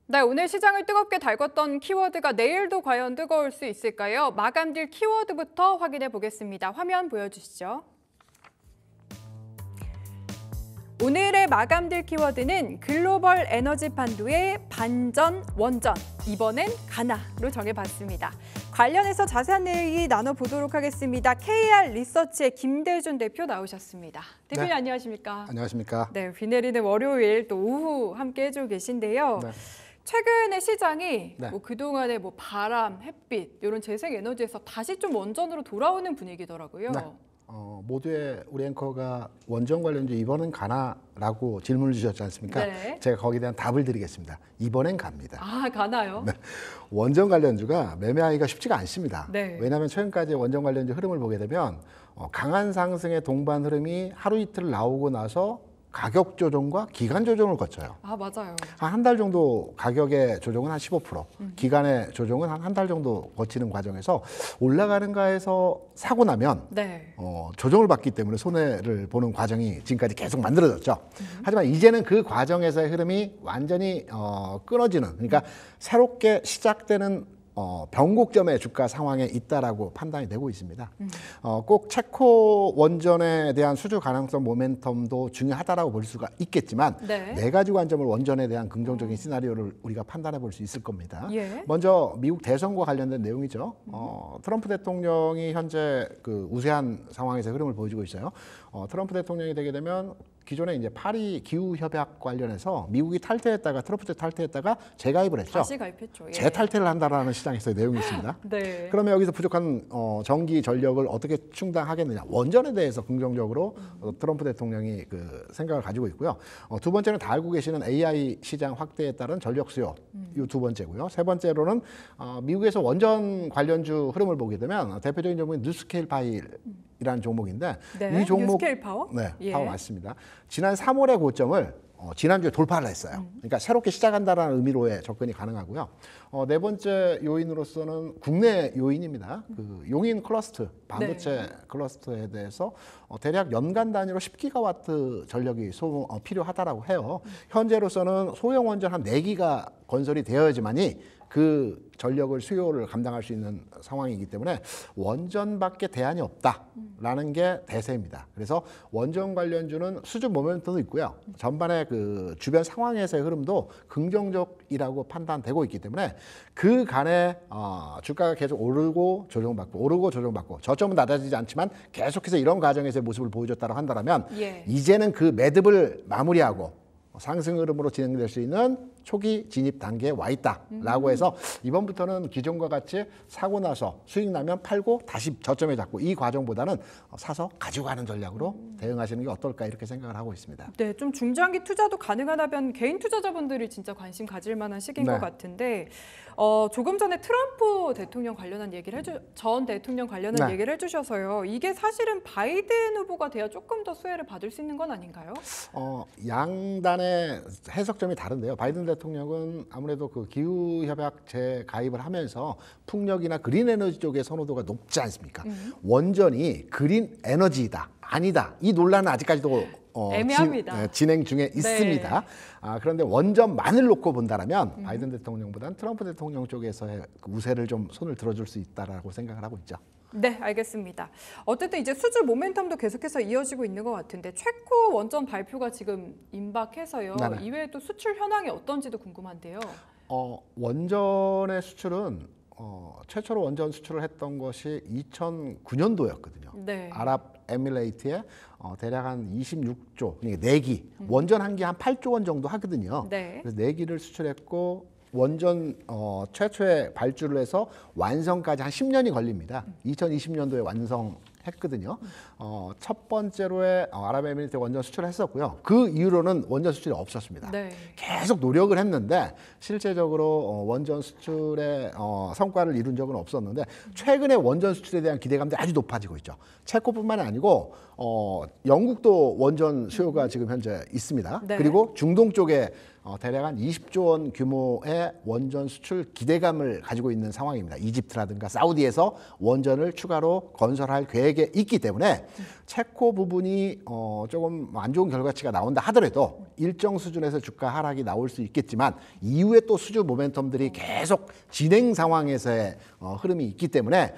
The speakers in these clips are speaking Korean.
네, 오늘 시장을 뜨겁게 달궜던 키워드가 내일도 과연 뜨거울 수 있을까요? 마감딜 키워드부터 확인해 보겠습니다. 화면 보여주시죠. 오늘의 마감딜 키워드는 글로벌 에너지 판도의 반전, 원전, 이번엔 가나로 정해봤습니다. 관련해서 자세한 얘기 나눠보도록 하겠습니다. KR 리서치의 김대준 대표 나오셨습니다. 대표님, 네. 안녕하십니까? 안녕하십니까? 네, 비 내리는 월요일 또 오후 함께 해주고 계신데요. 네. 최근에 시장이 네. 그동안의 바람, 햇빛 이런 재생에너지에서 다시 좀 원전으로 돌아오는 분위기더라고요. 네. 모두의 우리 앵커가 원전 관련주 이번엔 가나라고 질문을 주셨지 않습니까? 네. 제가 거기에 대한 답을 드리겠습니다. 이번엔 갑니다. 아, 가나요? 네. 원전 관련주가 매매하기가 쉽지가 않습니다. 네. 왜냐하면 최근까지 원전 관련주 흐름을 보게 되면 강한 상승의 동반 흐름이 하루 이틀 나오고 나서 가격 조정과 기간 조정을 거쳐요. 아, 맞아요. 한 달 정도 가격의 조정은 한 15%, 기간의 조정은 한 달 정도 거치는 과정에서 올라가는가에서 사고 나면 네. 조정을 받기 때문에 손해를 보는 과정이 지금까지 계속 만들어졌죠. 하지만 이제는 그 과정에서의 흐름이 완전히 끊어지는, 그러니까 새롭게 시작되는 변곡점의 주가 상황에 있다라고 판단이 되고 있습니다. 꼭 체코 원전에 대한 수주 가능성 모멘텀도 중요하다라고 볼 수가 있겠지만 네 가지 관점을 원전에 대한 긍정적인 시나리오를 우리가 판단해 볼 수 있을 겁니다. 예. 먼저 미국 대선과 관련된 내용이죠. 트럼프 대통령이 현재 그 우세한 상황에서 흐름을 보여주고 있어요. 트럼프 대통령이 되게 되면 기존에 이제 파리 기후 협약 관련해서 미국이 탈퇴했다가 트럼프 때 탈퇴했다가 재가입을 했죠. 다시 가입했죠. 예. 재탈퇴를 한다라는 시장에서의 내용이 있습니다. 네. 그러면 여기서 부족한 전기 전력을 어떻게 충당하겠느냐. 원전에 대해서 긍정적으로 트럼프 대통령이 그 생각을 가지고 있고요. 두 번째는 다 알고 계시는 AI 시장 확대에 따른 전력 수요. 이 두 번째고요. 세 번째로는 미국에서 원전 관련주 흐름을 보게 되면 대표적인 종목이 뉴스케일 파일이라는 종목인데 네, 이 종목 뉴스케일 파워? 네, 예. 파워 맞습니다. 지난 3월의 고점을 지난주에 돌파를 했어요. 그러니까 새롭게 시작한다는 의미로의 접근이 가능하고요. 네 번째 요인으로서는 국내 요인입니다. 그 용인 클러스터, 반도체 클러스터에 대해서 대략 연간 단위로 10기가와트 전력이 필요하다라고 해요. 현재로서는 소형 원전 한 4기가 건설이 되어야지만이 그 전력을 수요를 감당할 수 있는 상황이기 때문에 원전밖에 대안이 없다라는 게 대세입니다. 그래서 원전 관련주는 수주 모멘텀도 있고요. 전반의 그 주변 상황에서의 흐름도 긍정적이라고 판단되고 있기 때문에 그 간에 주가가 계속 오르고 조정받고 오르고 조정받고 저점은 낮아지지 않지만 계속해서 이런 과정에서의 모습을 보여줬다고 한다면 이제는 그 매듭을 마무리하고 상승 흐름으로 진행될 수 있는 초기 진입 단계에 와 있다라고 해서 이번부터는 기존과 같이 사고 나서 수익 나면 팔고 다시 저점에 잡고 이 과정보다는 사서 가지고 가는 전략으로 대응하시는 게 어떨까 이렇게 생각을 하고 있습니다. 네, 좀 중장기 투자도 가능하다면 개인 투자자분들이 진짜 관심 가질 만한 시기인 것 같은데 조금 전에 트럼프 대통령 관련한 얘기를 전 대통령 관련한 얘기를 해주셔서요. 이게 사실은 바이든 후보가 돼야 조금 더 수혜를 받을 수 있는 건 아닌가요? 양단의 해석점이 다른데요. 바이든 대통령은 아무래도 그 기후협약 재가입을 하면서 풍력이나 그린 에너지 쪽의 선호도가 높지 않습니까? 원전이 그린 에너지이다, 아니다. 이 논란은 아직까지도 애매합니다. 진행 중에 있습니다. 그런데 원전만을 놓고 본다면 바이든 대통령보다는 트럼프 대통령 쪽에서의 우세를 좀 손을 들어줄 수 있다라고 생각을 하고 있죠. 네, 알겠습니다. 어쨌든 이제 수주 모멘텀도 계속해서 이어지고 있는 것 같은데 체코 원전 발표가 지금 임박해서요. 네네. 이외에 또 수출 현황이 어떤지도 궁금한데요. 원전의 수출은 최초로 원전 수출을 했던 것이 2009년도였거든요. 네. 아랍에미레이트에 대략 한 26조, 그러니까 4기, 원전 한 기 한 8조 원 정도 하거든요. 네. 그래서 4기를 수출했고 원전 최초의 발주를 해서 완성까지 한 10년이 걸립니다. 2020년도에 완성했거든요. 첫 번째로의 아랍에미리트 원전 수출을 했었고요. 그 이후로는 원전 수출이 없었습니다. 네. 계속 노력을 했는데 실제적으로 원전 수출의 성과를 이룬 적은 없었는데 최근에 원전 수출에 대한 기대감들이 아주 높아지고 있죠. 체코뿐만 아니고 영국도 원전 수요가 지금 현재 있습니다. 네. 그리고 중동 쪽에 대략 한 20조 원 규모의 원전 수출 기대감을 가지고 있는 상황입니다. 이집트라든가 사우디에서 원전을 추가로 건설할 계획에 있기 때문에 체코 부분이 조금 안 좋은 결과치가 나온다 하더라도 일정 수준에서 주가 하락이 나올 수 있겠지만 이후에 또 수주 모멘텀들이 계속 진행 상황에서의 흐름이 있기 때문에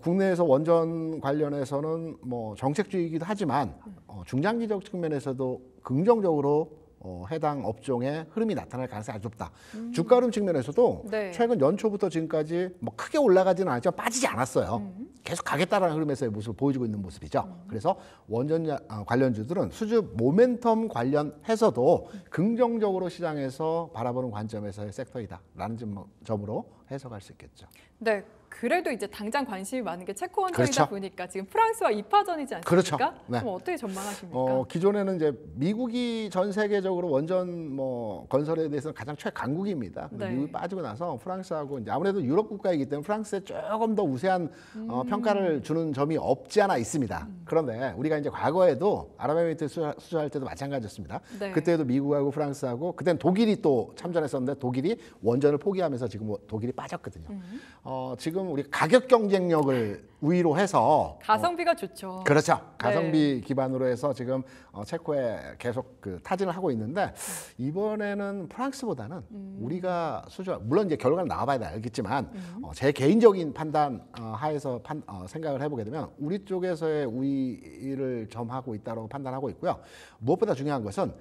국내에서 원전 관련해서는 뭐 정책주의이기도 하지만 중장기적 측면에서도 긍정적으로 해당 업종의 흐름이 나타날 가능성이 아주 높다. 주가 흐름 측면에서도 네. 최근 연초부터 지금까지 뭐 크게 올라가지는 않았지만 빠지지 않았어요. 계속 가겠다라는 흐름에서의 모습을 보여주고 있는 모습이죠. 그래서 원전 관련주들은 수주 모멘텀 관련해서도 긍정적으로 시장에서 바라보는 관점에서의 섹터이다라는 점으로 해석할 수 있겠죠. 네. 그래도 이제 당장 관심이 많은 게 체코 원전이다 그렇죠. 보니까 지금 프랑스와 이파전이지 않습니까? 그렇죠. 네. 그럼 어떻게 전망하십니까? 기존에는 이제 미국이 전 세계적으로 원전 뭐 건설에 대해서는 가장 최강국입니다. 네. 미국이 빠지고 나서 프랑스하고 이제 아무래도 유럽 국가이기 때문에 프랑스에 조금 더 우세한 평가를 주는 점이 없지 않아 있습니다. 그런데 우리가 이제 과거에도 아랍에미리트 수주할 때도 마찬가지였습니다. 네. 그때도 미국하고 프랑스하고 그땐 독일이 또 참전했었는데 독일이 원전을 포기하면서 지금 독일이 빠졌거든요. 지금 우리 가격 경쟁력을 우위로 해서 가성비가 좋죠. 그렇죠. 가성비 기반으로 해서 지금 체코에 계속 그 타진을 하고 있는데 이번에는 프랑스보다는 우리가 물론 이제 결과는 나와봐야 알겠지만 제 개인적인 판단 하에서 생각을 해보게 되면 우리 쪽에서의 우위를 점하고 있다고 판단하고 있고요. 무엇보다 중요한 것은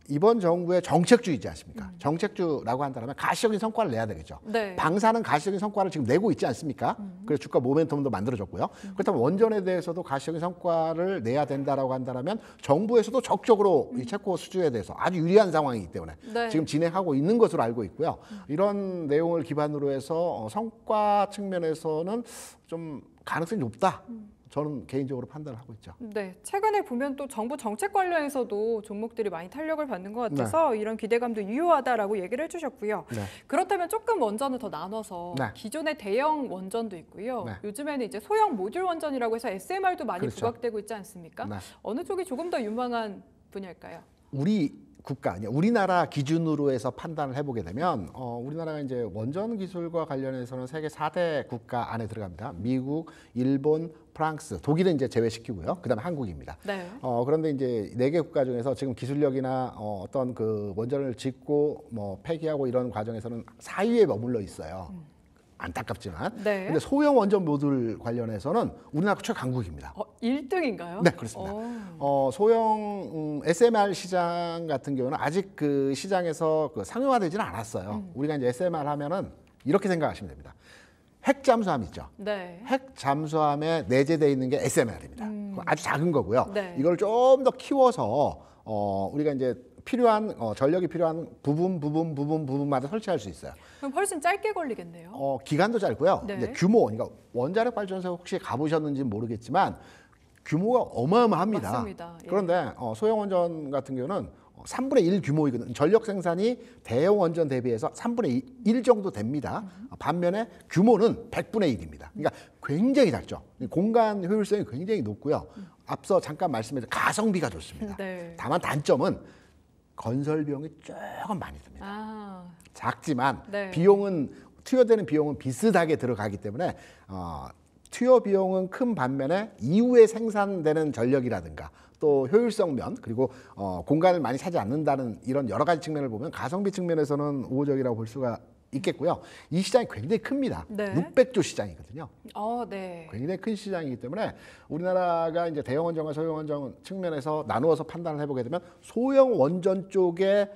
이번 정부의 정책주의지 않습니까? 정책주라고 한다면 가시적인 성과를 내야 되겠죠. 네. 방사는 가시적인 성과를 지금 내고 있지 않습니까? 그래서 주가 모멘텀도 만들어졌고요. 그렇다면 원전에 대해서도 가시적인 성과를 내야 된다라고 한다면 정부에서도 적극적으로 이 체코 수주에 대해서 아주 유리한 상황이기 때문에 네. 지금 진행하고 있는 것으로 알고 있고요. 이런 내용을 기반으로 해서 성과 측면에서는 좀 가능성이 높다. 저는 개인적으로 판단을 하고 있죠. 네, 최근에 보면 또 정부 정책 관련해서도 종목들이 많이 탄력을 받는 것 같아서 이런 기대감도 유효하다라고 얘기를 해주셨고요. 네. 그렇다면 조금 원전을 더 나눠서 네. 기존의 대형 원전도 있고요. 네. 요즘에는 이제 소형 모듈 원전이라고 해서 SMR도 많이 그렇죠. 부각되고 있지 않습니까? 네. 어느 쪽이 조금 더 유망한 분야일까요? 우리 국가, 우리나라 기준으로 해서 판단을 해보게 되면 우리나라가 이제 원전 기술과 관련해서는 세계 4대 국가 안에 들어갑니다. 미국, 일본, 프랑스, 독일은 이제 제외시키고요. 그다음에 한국입니다. 네. 그런데 이제 4개 국가 중에서 지금 기술력이나 어떤 그 원전을 짓고 뭐 폐기하고 이런 과정에서는 4위에 머물러 있어요. 안타깝지만. 네. 근데 소형 원전 모듈 관련해서는 우리나라가 최강국입니다. 1등인가요? 네, 그렇습니다. 소형 SMR 시장 같은 경우는 아직 그 시장에서 그 상용화되지는 않았어요. 우리가 이제 SMR 하면은 이렇게 생각하시면 됩니다. 핵 잠수함 있죠. 네. 핵 잠수함에 내재되어 있는 게 SMR입니다. 아주 작은 거고요. 네. 이걸 좀 더 키워서 우리가 이제 필요한 전력이 필요한 부분마다 설치할 수 있어요. 그럼 훨씬 짧게 걸리겠네요. 기간도 짧고요. 네. 이제 규모, 그러니까 원자력 발전소 혹시 가보셨는지 모르겠지만 규모가 어마어마합니다. 맞습니다. 예. 그런데 소형 원전 같은 경우는 3분의 1 규모이거든요. 전력 생산이 대형 원전 대비해서 3분의 1 정도 됩니다. 반면에 규모는 100분의 1입니다. 그러니까 굉장히 작죠. 공간 효율성이 굉장히 높고요. 앞서 잠깐 말씀드린 가성비가 좋습니다. 네. 다만 단점은 건설 비용이 조금 많이 듭니다. 작지만 네. 투여되는 비용은 비슷하게 들어가기 때문에 투여 비용은 큰 반면에 이후에 생산되는 전력이라든가 또 효율성 면 그리고 공간을 많이 차지 않는다는 이런 여러 가지 측면을 보면 가성비 측면에서는 우호적이라고 볼 수가 있겠고요. 이 시장이 굉장히 큽니다. 네. 600조 시장이거든요. 네. 굉장히 큰 시장이기 때문에 우리나라가 이제 대형 원전과 소형 원전 측면에서 나누어서 판단을 해보게 되면 소형 원전 쪽에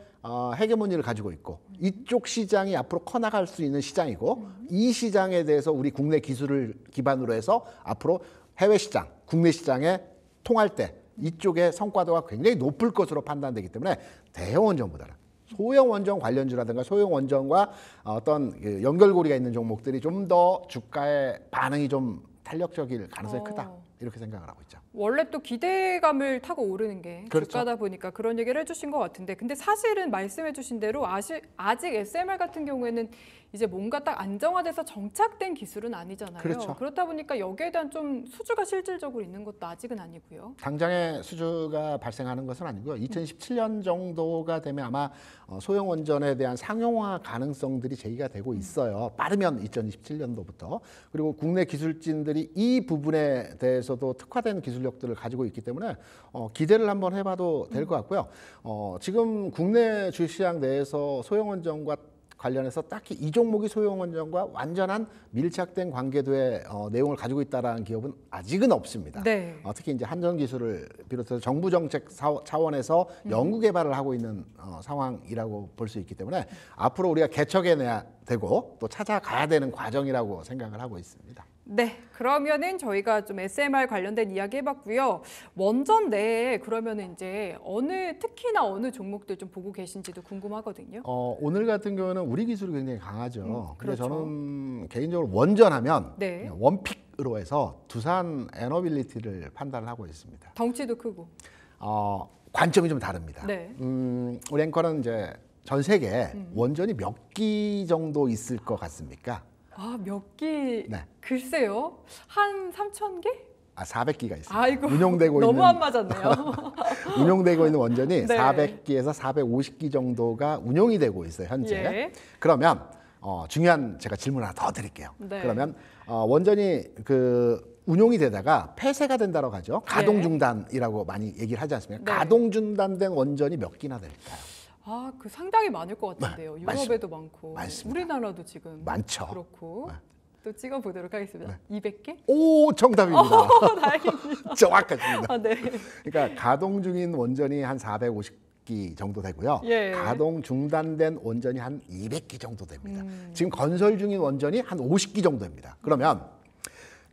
헤게모니를 가지고 있고 이쪽 시장이 앞으로 커나갈 수 있는 시장이고 이 시장에 대해서 우리 국내 기술을 기반으로 해서 앞으로 해외 시장, 국내 시장에 통할 때 이쪽의 성과도가 굉장히 높을 것으로 판단되기 때문에 대형 원전보다는 소형 원전 관련주라든가 소형 원전과 어떤 그 연결고리가 있는 종목들이 좀 더 주가의 반응이 좀 탄력적일 가능성이 크다. 이렇게 생각을 하고 있죠. 원래 또 기대감을 타고 오르는 게 그렇죠. 주가다 보니까 그런 얘기를 해주신 것 같은데 근데 사실은 말씀해주신 대로 아직 SMR 같은 경우에는 이제 뭔가 딱 안정화돼서 정착된 기술은 아니잖아요. 그렇죠. 그렇다 보니까 여기에 대한 좀 수주가 실질적으로 있는 것도 아직은 아니고요. 당장의 수주가 발생하는 것은 아니고요. 2017년 정도가 되면 아마 소형 원전에 대한 상용화 가능성들이 제기가 되고 있어요. 빠르면 2027년도부터. 그리고 국내 기술진들이 이 부분에 대해서도 특화된 기술력들을 가지고 있기 때문에 기대를 한번 해봐도 될 것 같고요. 지금 국내 주식시장 내에서 소형 원전과 관련해서 딱히 이 종목이 소형 원전과 완전한 밀착된 관계도의 내용을 가지고 있다는 기업은 아직은 없습니다. 네. 특히 이제 한전기술을 비롯해서 정부 정책 차원에서 연구 개발을 하고 있는 상황이라고 볼 수 있기 때문에 앞으로 우리가 개척해내야 되고 또 찾아가야 되는 과정이라고 생각을 하고 있습니다. 네, 그러면은 저희가 좀 SMR 관련된 이야기 해봤고요. 원전 내에 그러면은 이제 특히나 어느 종목들 좀 보고 계신지도 궁금하거든요. 오늘 같은 경우는 우리 기술이 굉장히 강하죠. 근데 그렇죠. 저는 개인적으로 원전하면 네. 원픽으로 해서 두산 에너빌리티를 판단을 하고 있습니다. 덩치도 크고. 관점이 좀 다릅니다. 네. 우리 앵커는 이제 전 세계에 원전이 몇 기 정도 있을 것 같습니까? 몇 기? 네. 글쎄요. 한 3,000개? 400기가 있습니다. 아이고, 운용되고 너무 있는 안 맞았네요. 운용되고 있는 원전이 네. 400기에서 450기 정도가 운용이 되고 있어요, 현재. 예. 그러면 중요한 제가 질문 하나 더 드릴게요. 네. 그러면 원전이 운용이 되다가 폐쇄가 된다고 하죠. 가동 중단이라고 많이 얘기를 하지 않습니까? 네. 가동 중단된 원전이 몇 기나 될까요? 그 상당히 많을 것 같은데요. 네, 유럽에도 많고, 많습니다. 우리나라도 지금 많죠. 그렇고. 네. 또 찍어보도록 하겠습니다. 200개? 오, 정답입니다. 다행입니다. 정확하십니다. 네. 그러니까 가동 중인 원전이 한 450기 정도 되고요. 예. 가동 중단된 원전이 한 200기 정도 됩니다. 지금 건설 중인 원전이 한 50기 정도 됩니다. 그러면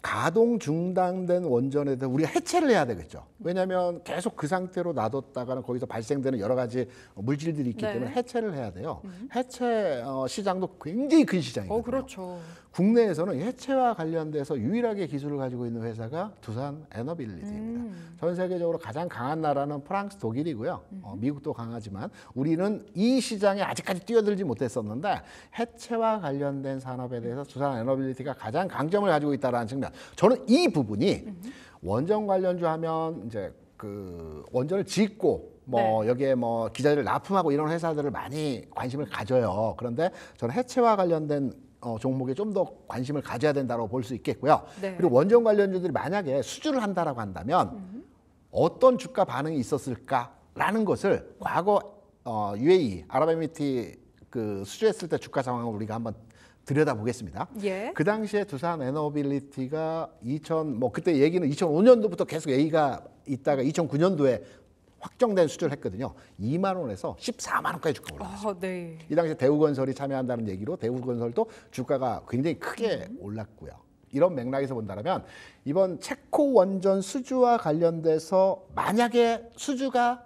가동 중단된 원전에 대해서 우리가 해체를 해야 되겠죠. 왜냐하면 계속 그 상태로 놔뒀다가는 거기서 발생되는 여러 가지 물질들이 있기 네. 때문에 해체를 해야 돼요. 해체 시장도 굉장히 큰 시장이거든요. 그렇죠. 국내에서는 해체와 관련돼서 유일하게 기술을 가지고 있는 회사가 두산 에너빌리티입니다. 전 세계적으로 가장 강한 나라는 프랑스, 독일이고요. 미국도 강하지만 우리는 이 시장에 아직까지 뛰어들지 못했었는데 해체와 관련된 산업에 대해서 두산 에너빌리티가 가장 강점을 가지고 있다는 측면. 저는 이 부분이 원전 관련주 하면 이제 원전을 짓고 네. 여기에 기자재를 납품하고 이런 회사들을 많이 관심을 가져요. 그런데 저는 해체와 관련된 종목에 좀 더 관심을 가져야 된다고 볼 수 있겠고요. 네. 그리고 원전 관련주들이 만약에 수주를 한다라고 한다면 어떤 주가 반응이 있었을까라는 것을 과거 UAE 아랍에미리트 수주했을 때 주가 상황을 우리가 한번 들여다보겠습니다. 예. 그 당시에 두산 에너빌리티가 그때 얘기는 2005년도부터 계속 얘기가 있다가 2009년도에 확정된 수주를 했거든요. 2만 원에서 14만 원까지 주가가 올랐어요. 네. 이 당시에 대우건설이 참여한다는 얘기로 대우건설도 주가가 굉장히 크게 올랐고요. 이런 맥락에서 본다면 이번 체코 원전 수주와 관련돼서 만약에 수주가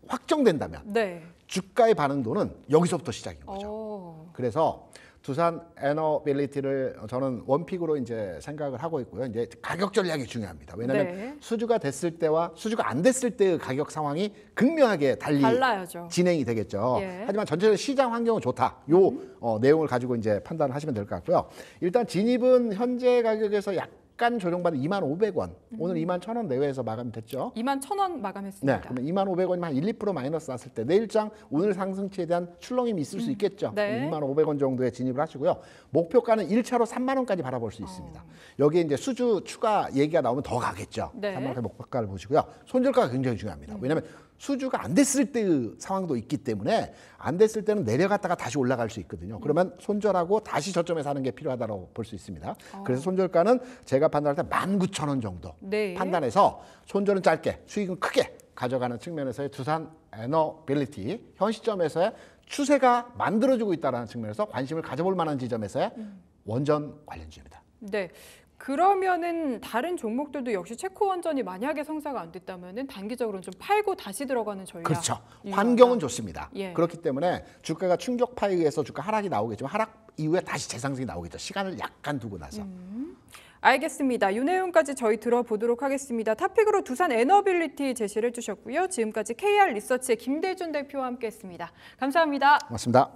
확정된다면 네. 주가의 반응도는 여기서부터 시작인 거죠. 그래서 두산 에너빌리티를 저는 원픽으로 이제 생각을 하고 있고요. 이제 가격 전략이 중요합니다. 왜냐하면 네. 수주가 됐을 때와 수주가 안 됐을 때의 가격 상황이 극명하게 달라야죠. 진행이 되겠죠. 예. 하지만 전체적으로 시장 환경은 좋다. 요 내용을 가지고 이제 판단을 하시면 될 것 같고요. 일단 진입은 현재 가격에서 약간 조정받은 25,000원. 오늘 21,000원 내외에서 마감됐죠. 21,000원 마감했습니다. 네, 그러면 25,000원이면 한 1, 2% 마이너스 났을 때 내일장 오늘 상승치에 대한 출렁임이 있을 수 있겠죠. 네. 25,000원 정도에 진입을 하시고요. 목표가는 1차로 3만 원까지 바라볼 수 있습니다. 여기에 이제 수주 추가 얘기가 나오면 더 가겠죠. 네. 3만 원까지 목표가를 보시고요. 손절가가 굉장히 중요합니다. 왜냐하면 수주가 안 됐을 때의 상황도 있기 때문에 안 됐을 때는 내려갔다가 다시 올라갈 수 있거든요. 그러면 손절하고 다시 저점에 사는 게 필요하다고 볼 수 있습니다. 그래서 손절가는 제가 판단할 때 19,000원 정도 네. 판단해서 손절은 짧게 수익은 크게 가져가는 측면에서의 두산 에너빌리티 현 시점에서의 추세가 만들어지고 있다는 측면에서 관심을 가져볼 만한 지점에서의 원전 관련주입니다. 네. 그러면은 다른 종목들도 역시 체코 원전이 만약에 성사가 안 됐다면은 단기적으로는 좀 팔고 다시 들어가는 전략. 그렇죠. 유효하다. 환경은 좋습니다. 예. 그렇기 때문에 주가가 충격파에 의해서 주가 하락이 나오겠지만 하락 이후에 다시 재상승이 나오겠죠. 시간을 약간 두고 나서. 알겠습니다. 이 내용까지 저희 들어보도록 하겠습니다. 탑픽으로 두산 에너빌리티 제시를 해주셨고요. 지금까지 KR 리서치의 김대준 대표와 함께했습니다. 감사합니다. 고맙습니다.